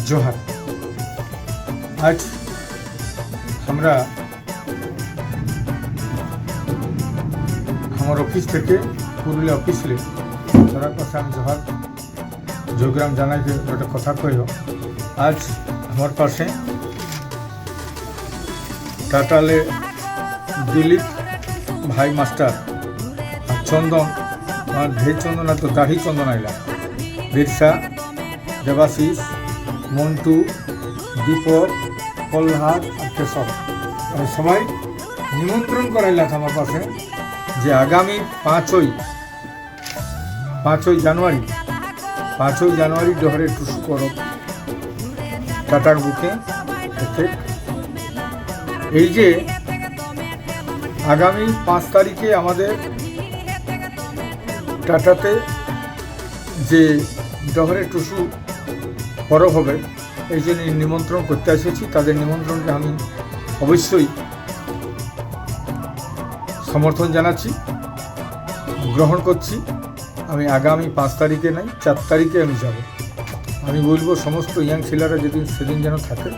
जोहार। आज আমরা আমার অফিস থেকে পুরুলিয়া অফিসে তারা কথা আমি जोहार জয়গ্রাম জানাই যে একটা কথা কইও। আজ আমার পাশে টাটালে দিলীপ ভাই মাস্টার আর চন্দন আর ঢের চন্দন আর তো দাড়ি চন্দন আইলা বিরসা দেবাশিস মন্টু দীপক কল্হার আর কেশব সবাই নিমন্ত্রণ করাইলা আমার পাশে যে আগামী 5ই জানুয়ারি ডহরে টুসু পরব টাটার বুকে এই যে আগামী 5 তারিখে আমাদের টাটাতে যে ডহরে টুসু পরব হবে এই জন্য নিমন্ত্রণ করতে এসেছি। তাদের নিমন্ত্রণকে আমি অবশ্যই সমর্থন জানাচ্ছি, গ্রহণ করছি। আমি আগামী 5 তারিখে নাই 4 তারিখে আমি যাব। আমি বলবো সমস্ত ইয়াং ছেলেরা সেদিন যেন থাকে।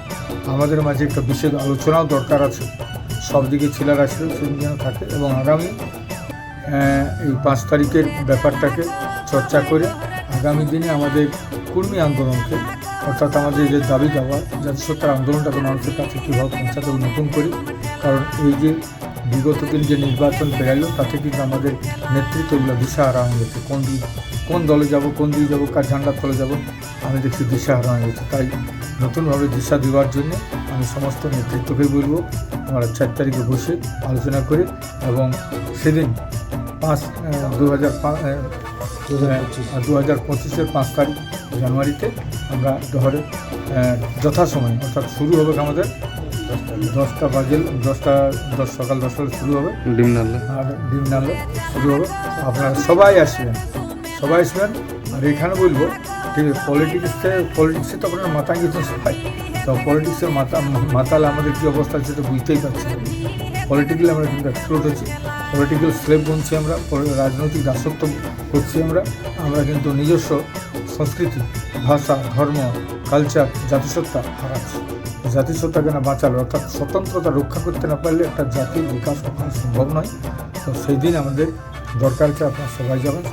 আমাদের মাঝে একটা বিশেষ আলোচনাও দরকার আছে, সব দিকে ছেলেরা ছিল সেদিন যেন থাকে এবং আগামী এই 5 তারিখের ব্যাপারটাকে চর্চা করে আগামী দিনে আমাদের কর্মী আন্দোলনকে অর্থাৎ আমাদের যে দাবি দাওয়া জাতিসত্তার আন্দোলনটাকে মানুষের কাছে কীভাবে পৌঁছাতে নতুন করি। কারণ এই যে বিগত দিন যে নির্বাচন পেরাইল তাতে কিন্তু আমাদের নেতৃত্বগুলো দিশাহারা হয়ে গেছে। কোন দলে যাব, কোন দিকে যাবো, কার ঝান্ডার তলে যাব, আমি দেখছি দিশাহারা হয়ে গেছে। তাই নতুনভাবে দিশা দেওয়ার জন্য আমি সমস্ত নেতৃত্বকে বলবো আমরা 4 তারিখে বসে আলোচনা করে এবং সেদিন 2025-এর 5 তারিখ জানুয়ারিতে আমরা ডহরে যথাসময় অর্থাৎ শুরু হবে আমাদের 10টা বাজে 10 সকাল 10টায় শুরু হবে ডিমনালে শুরু হবে। আপনারা সবাই আসবেন আর এখানে বলবো ঠিক আছে পলিটিক্সে তো আপনারা মাথা গেছেন সবাই, তো পলিটিক্সের মাতাল আমাদের কী অবস্থা সেটা বুঝতেই পারছি। পলিটিক্যালি আমরা কিন্তু এক্সপ্লোর হচ্ছি, পলিটিক্যাল স্লেভ বনছি আমরা, রাজনৈতিক দাসত্ব করছি আমরা কিন্তু নিজস্ব সংস্কৃতি, ভাষা, ধর্ম, কালচার, জাতিসত্তা হারাচ্ছি। জাতিসত্তাকে না বাঁচালো অর্থাৎ স্বতন্ত্রতা রক্ষা করতে না পারলে একটা জাতির বিকাশ কখনো সম্ভব নয়। তো সেই দিন আমাদের দরকারকে আপনারা সবাই যাবেন।